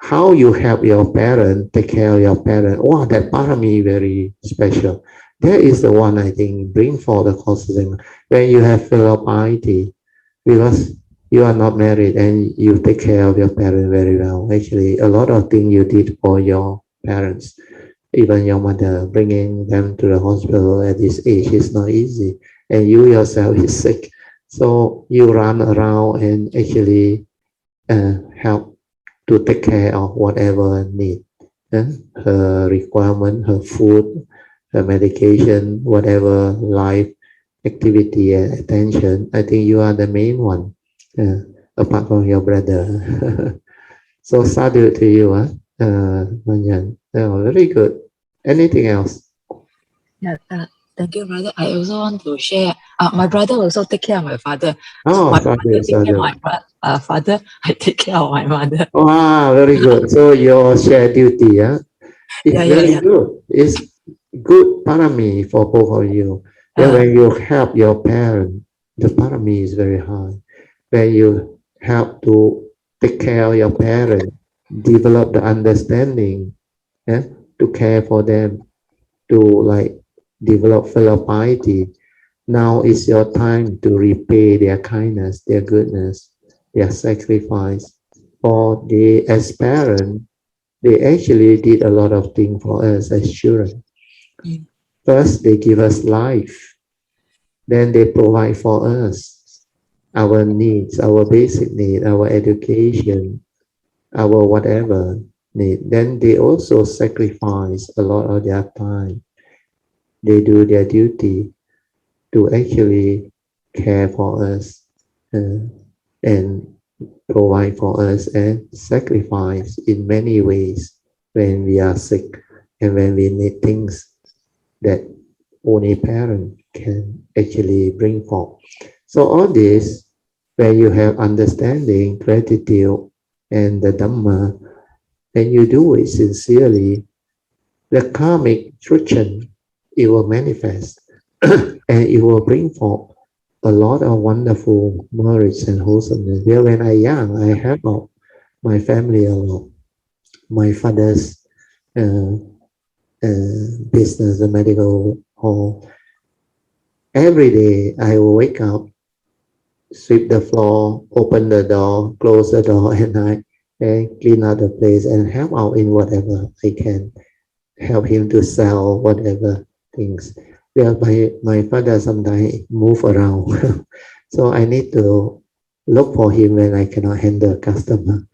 how you help your parent, take care of your parent. Wow, that parami very special. That is the one I think bring for the cultivating when you have filial piety, because you are not married and you take care of your parents very well. Actually, a lot of things you did for your parents, even your mother, bringing them to the hospital at this age is not easy, and you yourself is sick. So you run around and actually help to take care of whatever need, her requirement, her food, her medication, whatever life activity and attention. I think you are the main one, apart from your brother. So sadhu to you, Manyan. Oh, very good. Anything else? Yeah, thank you, brother. I also want to share. My brother also take care of my father. Oh, My sadhu, brother take care of sadhu. my father. I take care of my mother. Wow, very good. So your share duty, yeah? It's very Yeah. good. It's good parami for both of you. Then when you help your parent, the parami is very high. When you help to take care of your parent, develop the understanding, yeah, to care for them, to like develop filial piety. Now is your time to repay their kindness, their goodness, their sacrifice. For the as parents, they actually did a lot of things for us as children. First, they give us life. Then they provide for us our needs, our basic need, our education, our whatever need. Then they also sacrifice a lot of their time. They do their duty to actually care for us, and provide for us and sacrifice in many ways when we are sick and when we need things that only parent can actually bring forth. So all this, when you have understanding, gratitude, and the Dhamma, and you do it sincerely, the karmic friction, it will manifest and it will bring forth a lot of wonderful merits and wholesomeness. Well, when I young, I help out my family a lot. My father's uh, business, the medical hall. Every day I will wake up, sweep the floor, open the door, close the door at night, and clean out the place and help out in whatever I can. Help him to sell whatever things. Well, my father sometimes move around. So I need to look for him when I cannot handle customer.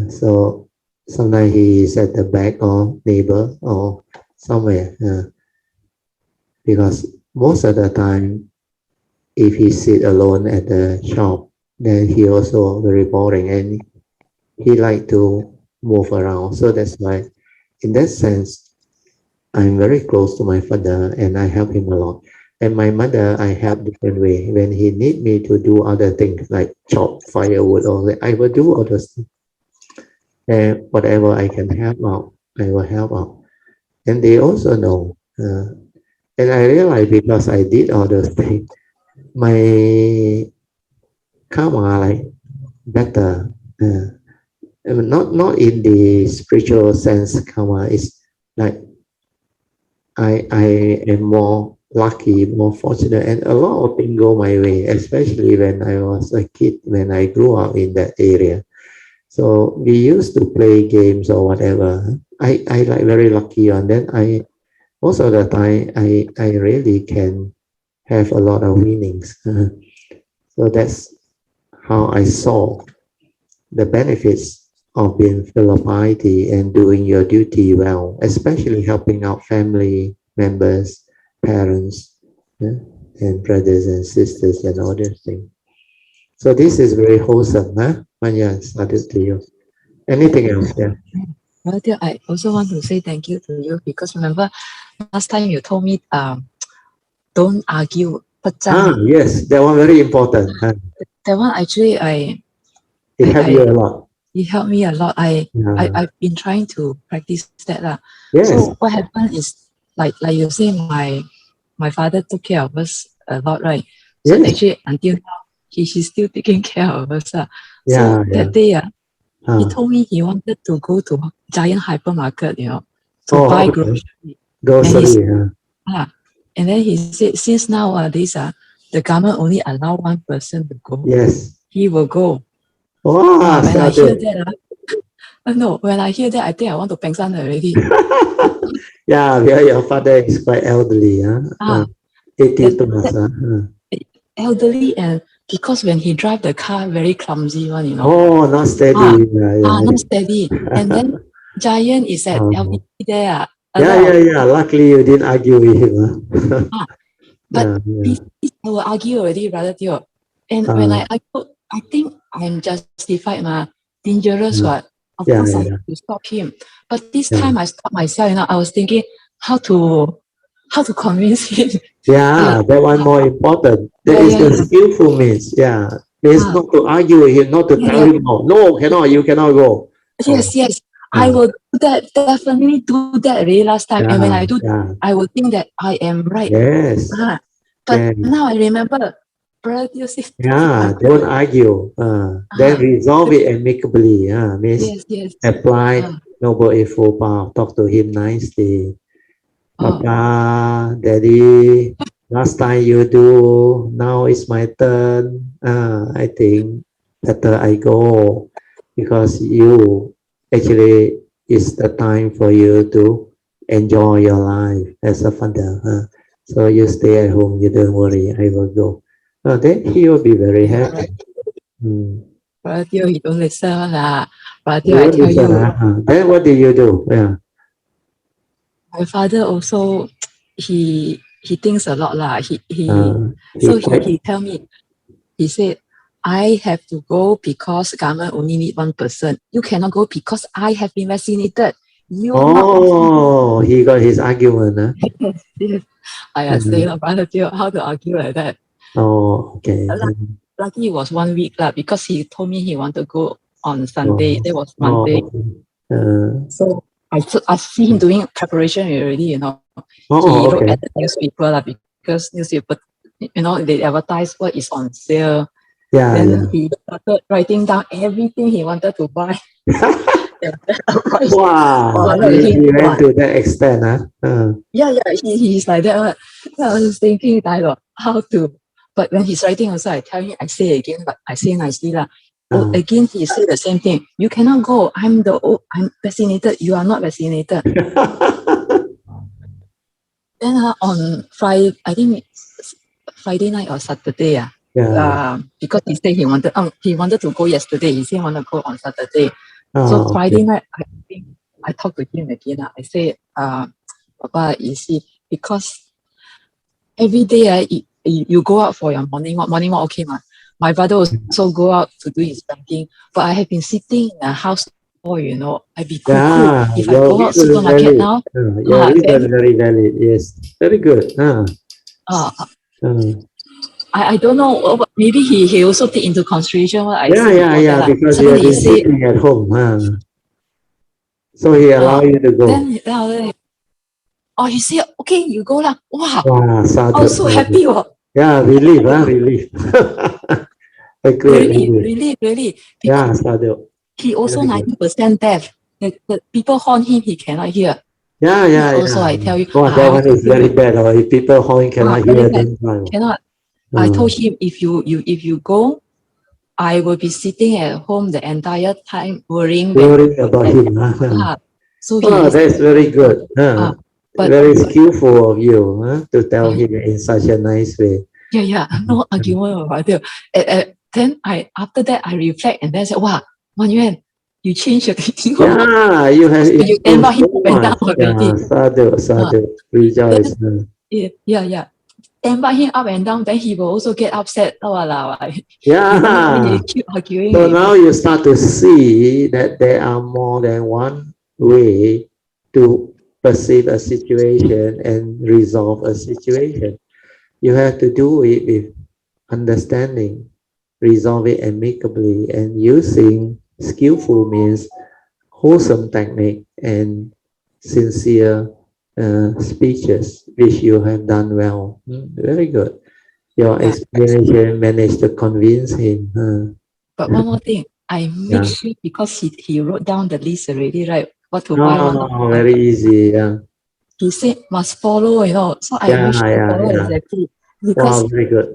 So sometimes he is at the back or neighbor or somewhere, because most of the time, if he sit alone at the shop, then he also very boring and he like to move around. So that's why, in that sense, I'm very close to my father and I help him a lot. And my mother, I help different way. When he need me to do other things like chop firewood or that, I will do all those things. And whatever I can help out, I will help out. And they also know. And I realize because I did all those things, my karma like better. Not in the spiritual sense karma. It's like I am more lucky, more fortunate, and a lot of things go my way, especially when I was a kid, when I grew up in that area. So we used to play games or whatever. I like very lucky on that. I most of the time I really can have a lot of winnings. So that's how I saw the benefits of being filial piety and doing your duty well, especially helping out family members, parents, and brothers and sisters and all those things. So this is very wholesome, huh? Manya, started to you. Anything else? Yeah. Brother, I also want to say thank you to you because remember last time you told me don't argue. Yes, that one very important. Huh? That one actually It helped you a lot. it helped me a lot. Yeah. I've been trying to practice that lah. Yes. So what happened is like you say my father took care of us a lot, right? So Yes. actually until now he's still taking care of us. Yeah. So that day He told me he wanted to go to giant hypermarket, to Oh, buy okay. grocery. And he Grocery, and then he said, since nowadays the government only allow one person to go, yes. he will go. Wow, When I hear sadhu. that, no, when I hear that, I think I want to pengsan already. Yeah, your father is quite elderly, Ah, 80 that, plus. elderly, and because when he drive the car, very clumsy one, Oh, not Ah, steady. Yeah, not steady. And then Giant is at Oh. LVP there, a Yeah, lot yeah, of, yeah. Luckily, you didn't argue with him. ah, Yeah, but yeah. this I will argue already, brother Teo. And when Uh, I argue, I think I'm justified, dangerous, yeah, what? Of yeah, course, I yeah, have to stop him. But this yeah. time I stopped myself, I was thinking how to convince him that, Yeah, that one more important. That yeah, is yeah, the yeah. skillful means. Yeah, means Ah, not to argue with him, not to yeah, tell yeah. him no. No, cannot. You cannot go. Oh, Yes, yes. I yeah, will do that, definitely do that really last time. And when yeah, I do that, yeah. I will think that I am right. Yes, Ah, but yes. now I remember, brother, you say don't Yeah, argue. don't argue. Then Ah, resolve it amicably. Means yes, yes. apply Ah, noble eightfold path. Talk to him nicely. oh, Papa, Daddy, last time you do, now it's my turn. I think better I go because you actually it's the time for you to enjoy your life as a father. So you stay at home, you don't worry, I will go. Then he will be very you are right. happy. Mm. Brother, you don't listen lah. Brother, You I don't tell listen, you, Then what do you do? Yeah. my father also, he thinks a lot lah. He So quite, he tell me, he said, I have to go because government only need one person. You cannot go because I have been vaccinated. You not vaccinated. oh, he got his argument. Yes. I say, Mm. brother, how to argue like that? Oh, okay. Lucky it was 1 week lah, because he told me he wanted to go on Sunday. Oh, That was oh, Monday. okay. Uh, So I see him doing preparation already, He oh, wrote okay. at the newspaper lah, because newspaper, they advertise what is on sale. Yeah, Then yeah. he started writing down everything he wanted to buy. Wow, Look at him. he went to that extent, huh? Yeah, he's like that. I was thinking, how to. But when he's writing also, I tell him, I say again, but I say nicely lah. Oh, Uh. again, he said the same thing. You cannot go. I'm vaccinated. You are not vaccinated. Then on Friday, I think Friday night or Saturday, Yeah. because he wanted to go yesterday. He said he want to go on Saturday. So Oh, Friday okay. night, I think I talked to him again. I say, Papa, you see, because every day you go out for your morning walk, okay, ma. My brother also go out to do his banking, but I have been sitting in a house I be cool. Yeah, If I your go out reason is supermarket valid. now, Your then reason very valid. Yes, very good. uh, Uh, I don't know. Maybe he also take into consideration what I yeah, say yeah, before that yeah. lah. Because you Suddenly have he been say, sitting at home. So he allow you to go. he said, okay, you go lah. Wow, Wow, I sadhu, was so sadhu. happy. Yeah, relief, relief. A great Really, relief. really, really. Because Yeah, sadhu. he also Very good. 90% deaf. The people horn him, he cannot hear. Yeah, That yeah, also yeah. I tell you, Oh, I that have one to is deal very with. bad. If people horn cannot Very hear, bad. don't drive. Cannot. I told him, if you go, I will be sitting at home the entire time worrying when Worrying you about get. him. So he Oh, is. that's very good. But Very skillful of you to tell him in such a nice way. yeah, no argument about it. Then after that I reflect and then I said, wow, Wan Yuan, you changed your thinking. Yeah, you have So you improved tembak him so up and down much. Yeah, already. sadhu, Uh, sadhu. Rejoice. yeah. Tembak him up and down, then he will also get upset. Oh, wow. He Yeah. keep arguing So with now me. you start to see that there are more than one way to perceive a situation and resolve a situation. You have to do it with understanding, resolve it amicably, and using skillful means wholesome technique and sincere speeches, which you have done well. Very good. Your Yeah. explanation managed to convince him. But one more thing, I make sure because he wrote down the list already, right? What to buy, what not to Oh, buy. very easy. Yeah. He said must follow, So I Yeah, make sure yeah, follow yeah. exactly Wow, because very good.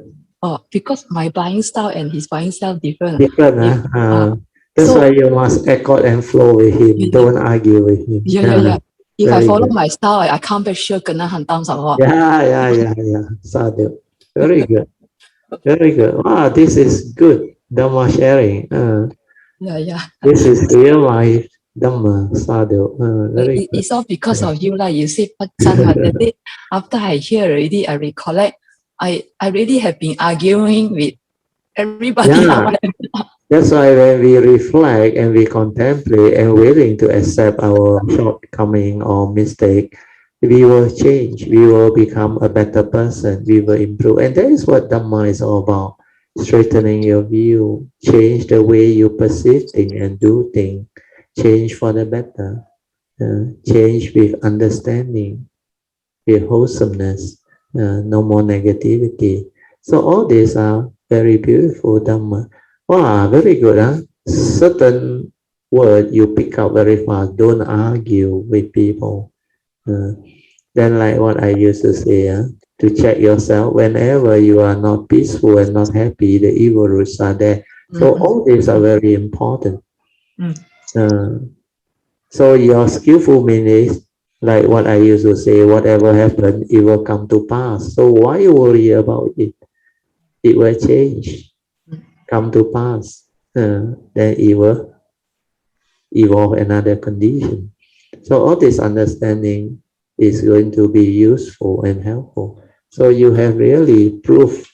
because my buying style and his buying style different. Different, If, huh? That's why so you must accord and flow with him. yeah, Don't argue with him. yeah, yeah, Yeah, yeah. If I very follow good. my style, I come back sure kena hantam sama. Yeah, yeah, yeah, yeah. Sadhu. Very good. Very good. Wow, this is good. Dhamma sharing. Yeah, yeah. This is real life Dhamma Sadhu. Very good. It's all because of you, like you say, Patsan, that day after I hear already, I recollect, I really have been arguing with everybody. Yeah, that's why when we reflect and we contemplate and willing to accept our shortcoming or mistake, we will change. We will become a better person. We will improve. And that is what Dhamma is all about. Straightening your view, change the way you perceive things and do things, change for the better, change with understanding, with wholesomeness, no more negativity. So all these are very beautiful Dhamma. Wow, very good. Huh? Certain word you pick up very fast. Don't argue with people. Uh, then like what I used to say, to check yourself whenever you are not peaceful and not happy, the evil roots are there. So all these are very important. Uh, so your skillful means like what I used to say, whatever happened, it will come to pass. So why you worry about it? It will change, come to pass. Then it will evolve another condition. So all this understanding is going to be useful and helpful. So you have really proof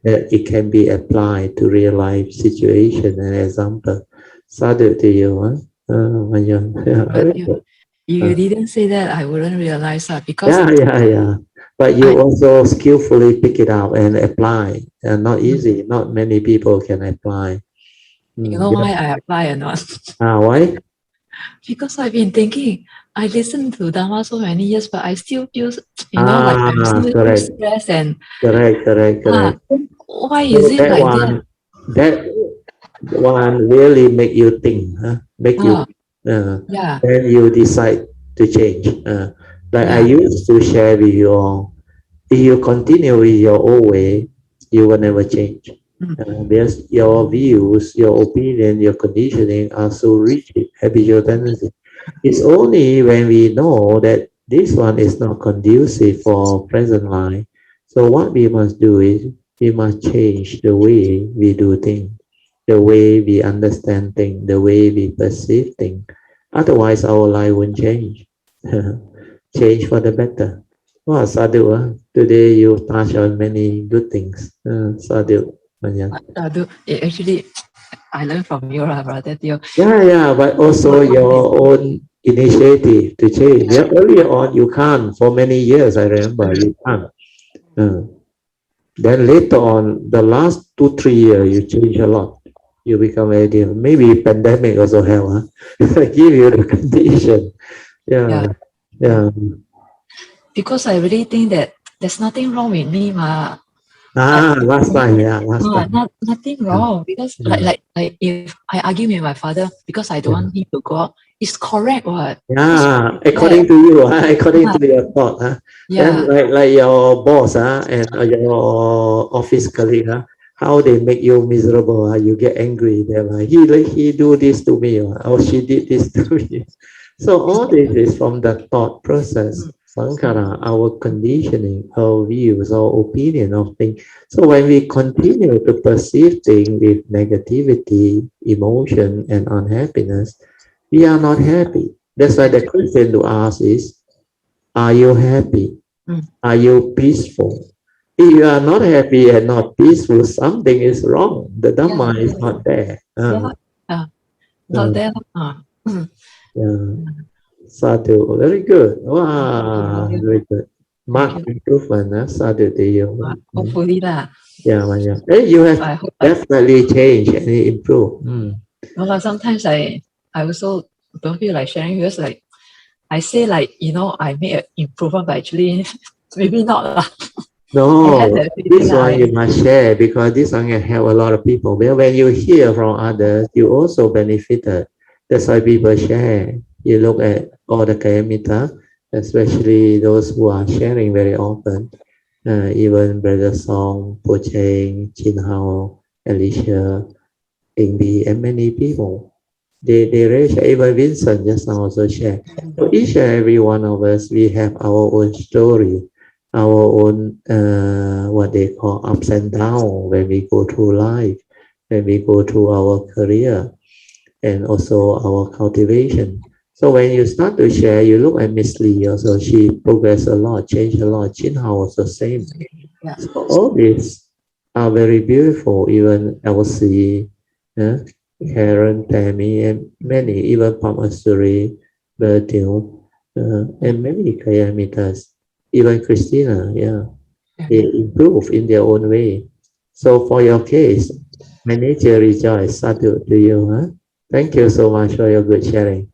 that it can be applied to real life situation and example. Sadhu to you, huh? Manyan. Yeah, But very good. you didn't say that, I wouldn't realize that because Yeah. But you I, also skillfully pick it up and apply. And not easy. Not many people can apply. you know Yeah. why I apply or not? Why? Because I've been thinking, I listened to Dharma so many years, but I still feel, like I'm Ah, still too correct. stressed and Correct. why So is it that like that? one really make you think, huh? Make you, Ah, yeah, then you decide to change. Like I yeah, used to share with you all, if you continue with your old way, you will never change. Because your views, your opinion, your conditioning are so rigid, habitual tendency. It's only when we know that this one is not conducive for present life. So what we must do is we must change the way we do things, the way we understand things, the way we perceive things. Otherwise, our life won't change. Change for the better. Wow, Sadhu, today you touch on many good things. Sadhu, Manyan. actually, I learned from you, brother Teo. Yeah, but also your own initiative to change. Yeah, earlier on you can't. For many years, I remember you can't. Uh, then later on, the last 2, 3 years, you change a lot. You become very different. Maybe pandemic also help, give you the condition. Yeah, Yeah, yeah. because I really think that there's nothing wrong with me, ma. Last time, yeah, last time. Nothing Yeah, wrong because yeah, like if I argue with my father because I don't yeah. want him to go out, it's correct. What? It's Yeah, correct. according to you, according Yeah, to your thought, then yeah, like your boss, and your office colleague, how they make you miserable, you get angry. They're like he do this to me, or she did this to me. So all this is from the thought process, sankara, our conditioning, our views, our opinion of things. So when we continue to perceive things with negativity, emotion, and unhappiness, we are not happy. That's why the question to ask is, are you happy? Are you peaceful? If you are not happy and not peaceful, something is wrong. The yeah, Dhamma is not there. yeah, yeah. Not Uh, there. yeah. Sadhu, very good. Thank Wow, you. very good. Thank Mark you. improvement, Sadhu to you. Hopefully lah. Yeah, man, yeah. Hey, you have I hope definitely changed and improved. well, sometimes I also don't feel like sharing because like I say like I made an improvement, but actually maybe not lah. I had No, that this feeling. one you must share because this one can help a lot of people. Well, when you hear from others, you also benefited. That's why people share. You look at all the Kayamita, especially those who are sharing very often. Even Brother Song, Po Cheng, Chin Hao, Alicia, Ingbi, and many people. They really share. Even Vincent just now also share. So each and every one of us, we have our own story, our own what they call ups and downs when we go through life, when we go through our career, and also our cultivation. So when you start to share, you look at Miss Lee also, she progressed a lot, changed a lot. Chin Hao was the same. Yeah. So all these are very beautiful, even Elsie, uh, Karen, Tammy, and many, even Pamasuri, Bertil, and many Kayamitas, even Christina, yeah, they improve in their own way. So for your case, manager rejoice, salute to you, huh? Thank you so much for your good sharing.